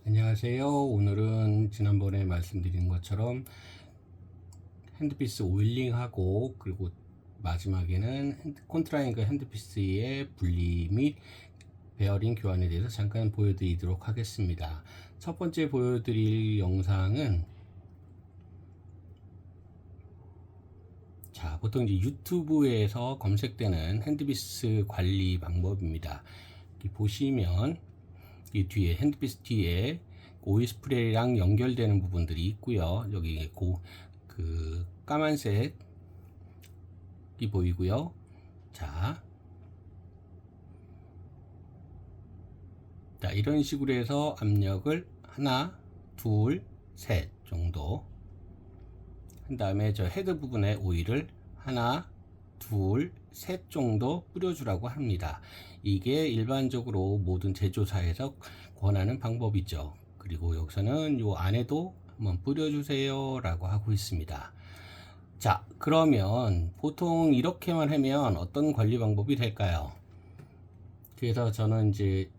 안녕하세요. 오늘은 지난번에 말씀드린 것처럼 핸드피스 오일링하고 그리고 마지막에는 콘트라잉글 핸드피스의 분리 및 베어링 교환에 대해서 잠깐 보여드리도록 하겠습니다. 첫 번째 보여드릴 영상은 보통 이제 유튜브에서 검색되는 핸드피스 관리 방법입니다. 여기 보시면 이 뒤에 핸드피스 뒤에 오일 스프레이랑 연결되는 부분들이 있고요. 여기 그 까만색이 보이고요. 자, 이런 식으로 해서 압력을 하나, 둘, 셋 정도 한 다음에 저 헤드 부분에 오일을 하나, 둘, 셋 정도 뿌려주라고 합니다. 이게 일반적으로 모든 제조사에서 권하는 방법이죠. 그리고 여기서는 요 안에도 한번 뿌려주세요 라고 하고 있습니다. 자, 그러면 보통 이렇게만 하면 어떤 관리 방법이 될까요? 그래서 저는 이제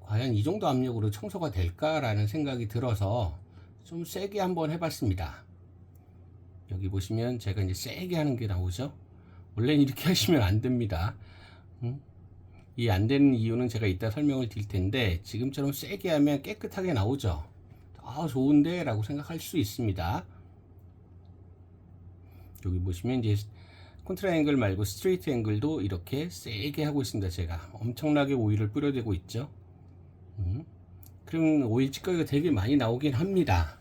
과연 이 정도 압력으로 청소가 될까라는 생각이 들어서 좀 세게 한번 해봤습니다. 여기 보시면 제가 이제 세게 하는 게 나오죠. 원래는 이렇게 하시면 안 됩니다. 이 안 되는 이유는 제가 이따 설명을 드릴 텐데 지금처럼 세게 하면 깨끗하게 나오죠. 좋은데 라고 생각할 수 있습니다. 여기 보시면 이제 컨트라 앵글 말고 스트레이트 앵글도 이렇게 세게 하고 있습니다. 제가 엄청나게 오일을 뿌려대고 있죠. 그럼 오일 찌꺼기가 되게 많이 나오긴 합니다.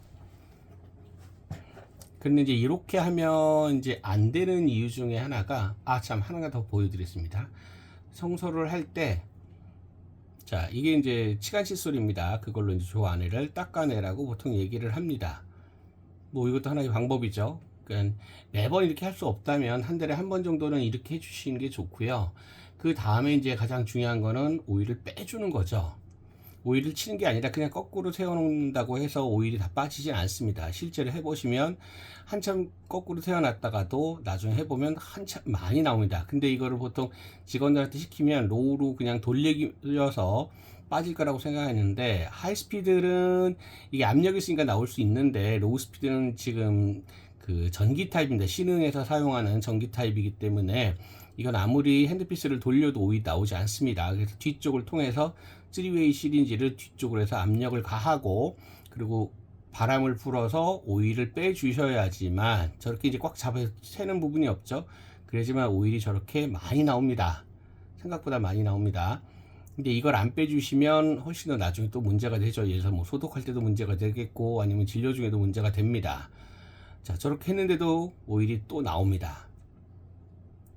근데 이제 이렇게 하면 이제 안 되는 이유 중에 하나가 하나가 더 보여드리겠습니다. 청소를 할 때 이게 이제 치간 칫솔입니다. 그걸로 이제 저 안에를 닦아내라고 보통 얘기를 합니다. 뭐 이것도 하나의 방법이죠. 그러니까 매번 이렇게 할 수 없다면 한 달에 한 번 정도는 이렇게 해주시는 게 좋고요. 그 다음에 이제 가장 중요한 거는 오일을 빼주는 거죠. 오일을 치는 게 아니라 그냥 거꾸로 세워놓는다고 해서 오일이 다 빠지진 않습니다. 실제로 해보시면 한참 거꾸로 세워놨다가도 나중에 해보면 한참 많이 나옵니다. 근데 이거를 보통 직원들한테 시키면 로우로 그냥 돌려서 빠질 거라고 생각했는데 하이스피드는 이게 압력이 있으니까 나올 수 있는데 로우 스피드는 지금 그 전기 타입입니다. 신흥에서 사용하는 전기 타입이기 때문에 이건 아무리 핸드피스를 돌려도 오일이 나오지 않습니다. 그래서 뒤쪽을 통해서 3웨이 시린지를 뒤쪽으로 해서 압력을 가하고 그리고 바람을 불어서 오일을 빼 주셔야지만 저렇게 이제 꽉 잡아 새는 부분이 없죠. 그래야지만 오일이 저렇게 많이 나옵니다. 생각보다 많이 나옵니다. 근데 이걸 안 빼주시면 훨씬 더 나중에 또 문제가 되죠. 예를 들어서 뭐 소독할 때도 문제가 되겠고 아니면 진료 중에도 문제가 됩니다. 저렇게 했는데도 오일이 또 나옵니다.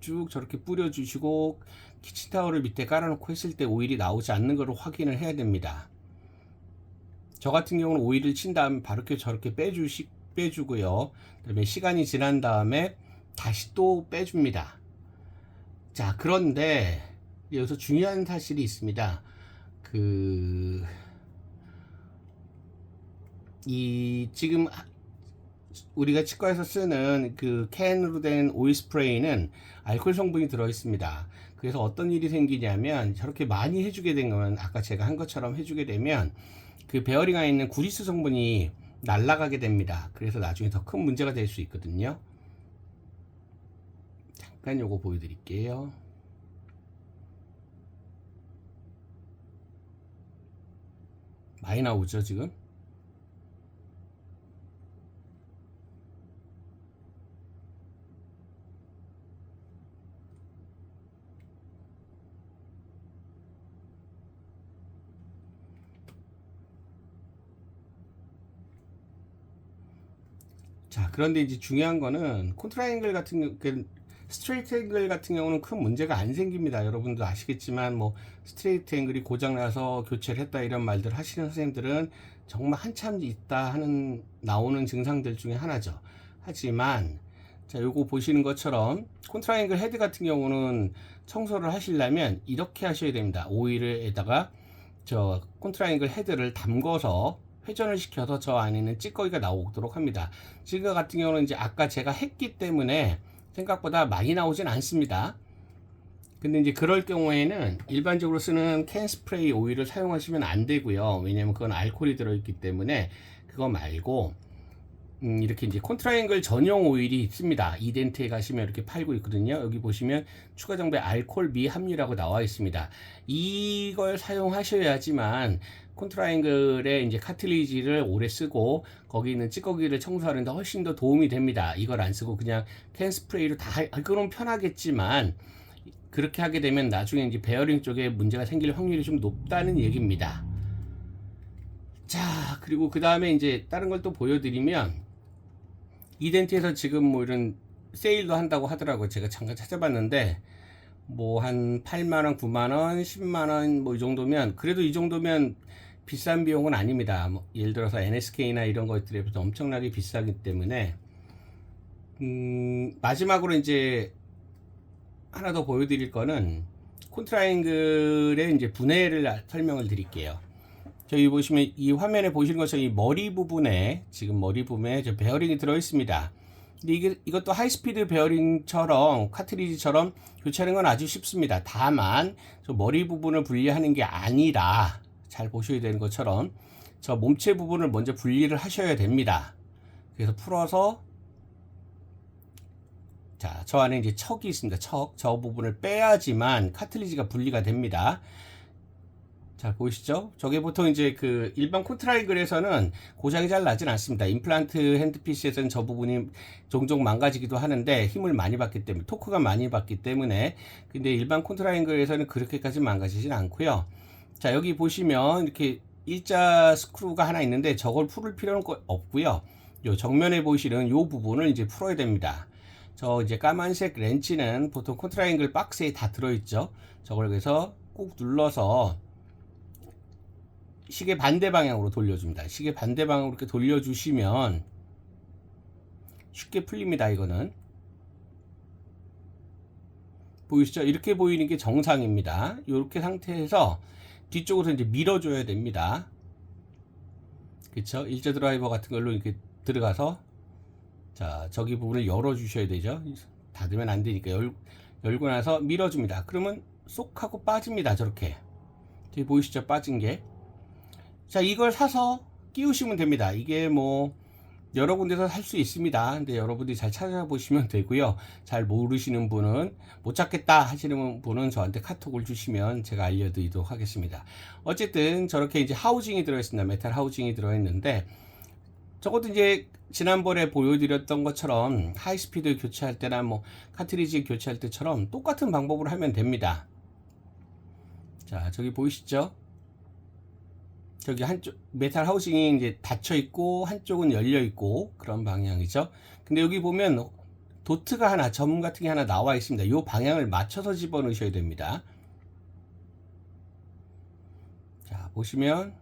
쭉 저렇게 뿌려주시고 키친타월을 밑에 깔아놓고 했을 때 오일이 나오지 않는 것을 확인을 해야 됩니다. 저 같은 경우는 오일을 친 다음에 바로 저렇게 빼주고요. 그다음에 시간이 지난 다음에 다시 또 빼줍니다. 그런데 여기서 중요한 사실이 있습니다. 지금 우리가 치과에서 쓰는 그 캔으로 된 오일 스프레이는 알코올 성분이 들어 있습니다. 그래서 어떤 일이 생기냐면 저렇게 많이 해주게 되면 아까 제가 한 것처럼 해주게 되면 그 베어링 안에 있는 구리스 성분이 날아가게 됩니다. 그래서 나중에 더 큰 문제가 될 수 있거든요. 잠깐 요거 보여드릴게요. 많이 나오죠 지금? 그런데 이제 중요한 거는 콘트라앵글 같은 스트레이트 앵글 같은 경우는 큰 문제가 안 생깁니다. 여러분도 아시겠지만 뭐 스트레이트 앵글이 고장나서 교체를 했다 이런 말들 하시는 선생님들은 정말 한참 있다 하는 나오는 증상들 중에 하나죠. 하지만 요거 보시는 것처럼 콘트라앵글 헤드 같은 경우는 청소를 하시려면 이렇게 하셔야 됩니다. 오일에다가 저 콘트라앵글 헤드를 담궈서 회전을 시켜서 저 안에는 찌꺼기가 나오도록 합니다. 지금 같은 경우는 이제 아까 제가 했기 때문에 생각보다 많이 나오진 않습니다. 근데 이제 그럴 경우에는 일반적으로 쓰는 캔 스프레이 오일을 사용하시면 안 되고요. 왜냐면 그건 알코올이 들어있기 때문에 그거 말고 이렇게 이제 콘트라앵글 전용 오일이 있습니다. 이덴트에 가시면 이렇게 팔고 있거든요. 여기 보시면 추가 정배 알코올 미함유라고 나와 있습니다. 이걸 사용하셔야지만 콘트라앵글에 이제 카틀리지를 오래 쓰고 거기 있는 찌꺼기를 청소하는데 훨씬 더 도움이 됩니다. 이걸 안 쓰고 그냥 캔 스프레이로 다 그럼 편하겠지만 그렇게 하게 되면 나중에 이제 베어링 쪽에 문제가 생길 확률이 좀 높다는 얘기입니다. 자, 그리고 그 다음에 이제 다른 걸 또 보여드리면 이덴트에서 지금 뭐 이런 세일도 한다고 하더라고요. 제가 잠깐 찾아봤는데 뭐 한 8만원, 9만원, 10만원 뭐 이 정도면 그래도 이 정도면 비싼 비용은 아닙니다. 뭐 예를 들어서 NSK나 이런 것들에 비해서 엄청나게 비싸기 때문에 마지막으로 이제 하나 더 보여드릴 거는 콘트라앵글의 이제 분해를 설명을 드릴게요. 저기 보시면 이 화면에 보시는 것처럼 이 머리 부분에 지금 머리 부분에 저 베어링이 들어 있습니다. 근데 이것도 하이스피드 베어링처럼 카트리지처럼 교체하는 건 아주 쉽습니다. 다만 저 머리 부분을 분리하는 게 아니라 잘 보셔야 되는 것처럼 저 몸체 부분을 먼저 분리를 하셔야 됩니다. 그래서 풀어서 자, 저 안에 이제 척이 있습니다. 저 부분을 빼야지만 카틀리지가 분리가 됩니다. 자, 보이시죠? 저게 보통 이제 그 일반 콘트라이글에서는 고장이 잘 나진 않습니다. 임플란트 핸드피스에서는 저 부분이 종종 망가지기도 하는데 힘을 많이 받기 때문에, 토크가 많이 받기 때문에. 근데 일반 콘트라이글에서는 그렇게까지 망가지진 않고요. 자, 여기 보시면 이렇게 일자 스크루가 하나 있는데 저걸 풀을 필요는 없고요. 요 정면에 보시는 요 부분을 이제 풀어야 됩니다. 저 이제 까만색 렌치는 보통 콘트라이앵글 박스에 다 들어있죠. 저걸 그래서 꾹 눌러서 시계 반대 방향으로 돌려줍니다. 시계 반대 방향으로 이렇게 돌려주시면 쉽게 풀립니다. 이거는 보이시죠? 이렇게 보이는 게 정상입니다. 이렇게 상태에서 뒤쪽으로 이제 밀어줘야 됩니다. 그쵸? 일자 드라이버 같은 걸로 이렇게 들어가서 자, 저기 부분을 열어 주셔야 되죠. 닫으면 안 되니까 열고 나서 밀어줍니다. 그러면 쏙 하고 빠집니다. 저렇게. 저기 보이시죠? 빠진 게. 자, 이걸 사서 끼우시면 됩니다. 이게 뭐 여러 군데서 살 수 있습니다. 근데 여러분들이 잘 찾아보시면 되고요. 잘 모르시는 분은 못 찾겠다 하시는 분은 저한테 카톡을 주시면 제가 알려드리도록 하겠습니다. 어쨌든 저렇게 이제 하우징이 들어있습니다. 메탈 하우징이 들어있는데 저것도 이제 지난번에 보여드렸던 것처럼 하이스피드 교체할 때나 뭐 카트리지 교체할 때처럼 똑같은 방법으로 하면 됩니다. 자, 저기 보이시죠? 저기 한쪽 메탈 하우징이 이제 닫혀 있고 한쪽은 열려 있고 그런 방향이죠. 근데 여기 보면 도트가 하나, 점 같은 게 하나 나와 있습니다. 이 방향을 맞춰서 집어 넣으셔야 됩니다. 자, 보시면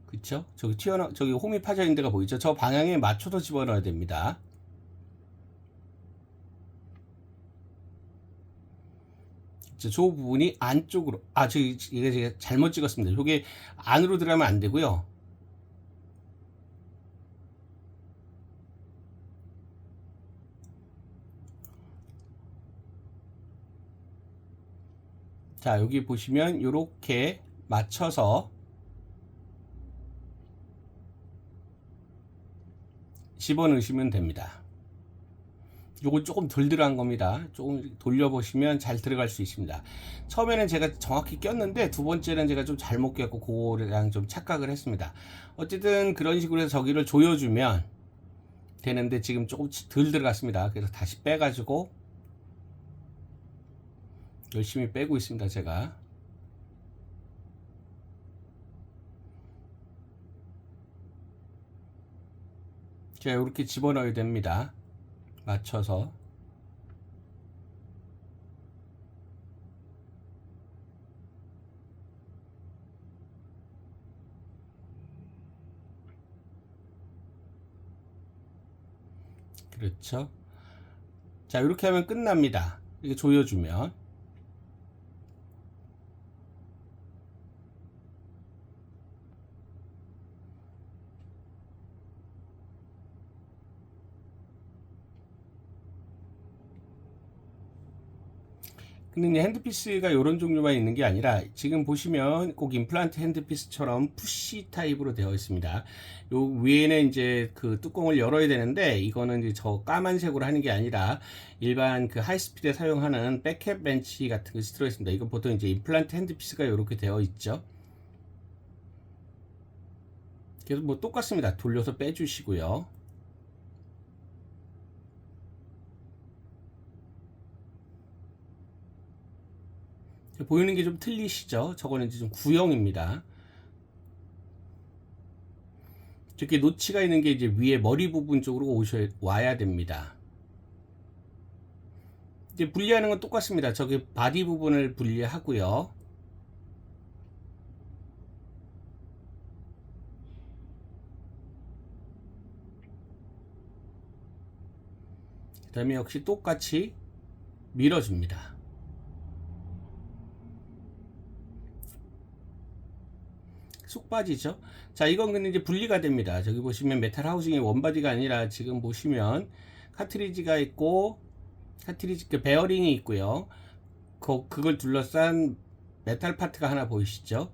그쵸? 저기 홈이 파져 있는 데가 보이죠? 저 방향에 맞춰서 집어 넣어야 됩니다. 저 부분이 안쪽으로 이게 제가 잘못 찍었습니다. 이게 안으로 들어가면 안 되고요. 자, 여기 보시면 이렇게 맞춰서 집어넣으시면 됩니다. 요거 조금 덜 들어간 겁니다. 조금 돌려보시면 잘 들어갈 수 있습니다. 처음에는 제가 정확히 꼈는데 두 번째는 제가 좀 잘못 꼈고 그거랑 좀 착각을 했습니다. 어쨌든 그런 식으로 해서 저기를 조여주면 되는데 지금 조금 덜 들어갔습니다. 그래서 다시 빼가지고 열심히 빼고 있습니다. 제가. 제가 이렇게 집어넣어야 됩니다. 맞춰서. 그렇죠. 자, 이렇게 하면 끝납니다. 이렇게 조여주면. 근데 이제 핸드피스가 이런 종류만 있는 게 아니라 지금 보시면 꼭 임플란트 핸드피스처럼 푸시 타입으로 되어 있습니다. 요 위에는 이제 그 뚜껑을 열어야 되는데 이거는 이제 저 까만색으로 하는 게 아니라 일반 그 하이스피드에 사용하는 백캡 벤치 같은 것이 들어 있습니다. 이건 보통 이제 임플란트 핸드피스가 이렇게 되어 있죠. 그래서 뭐 똑같습니다. 돌려서 빼주시고요. 보이는 게 좀 틀리시죠? 저거는 이제 좀 구형입니다. 저렇게 노치가 있는 게 이제 위에 머리 부분 쪽으로 와야 됩니다. 이제 분리하는 건 똑같습니다. 저기 바디 부분을 분리하고요. 그 다음에 역시 똑같이 밀어줍니다. 쑥 빠지죠. 자, 이건 근데 이제 분리가 됩니다. 저기 보시면 메탈 하우징이 원바디가 아니라 지금 보시면 카트리지가 있고 카트리지 그 베어링이 있고요. 그걸 둘러싼 메탈 파트가 하나 보이시죠?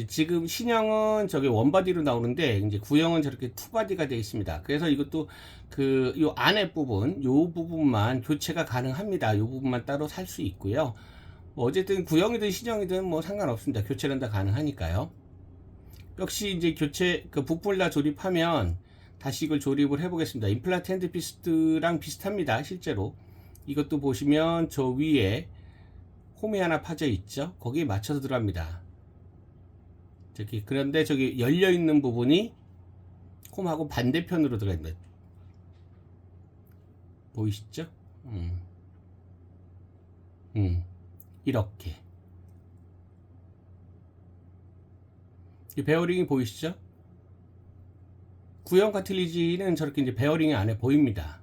지금 신형은 저게 원바디로 나오는데 이제 구형은 저렇게 투바디가 되어 있습니다. 그래서 이것도 그 요 안에 부분, 요 부분만 교체가 가능합니다. 요 부분만 따로 살 수 있고요. 뭐 어쨌든 구형이든 신형이든 뭐 상관없습니다. 교체는 다 가능하니까요. 역시 이제 교체 그 부품을 다 조립하면 다시 이걸 조립을 해보겠습니다. 임플란트 핸드피스랑 비슷합니다. 실제로 이것도 보시면 저 위에 홈이 하나 파져 있죠. 거기에 맞춰서 들어갑니다. 저기 그런데 저기 열려 있는 부분이 홈하고 반대편으로 들어갑니다. 보이시죠? 이렇게 이 베어링이 보이시죠? 구형 카틀리지는 저렇게 이제 베어링이 안에 보입니다.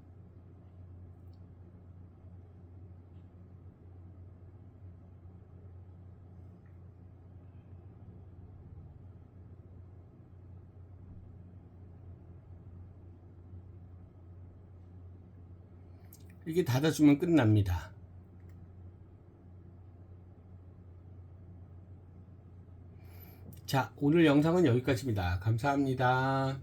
이렇게 닫아주면 끝납니다. 자, 오늘 영상은 여기까지입니다. 감사합니다.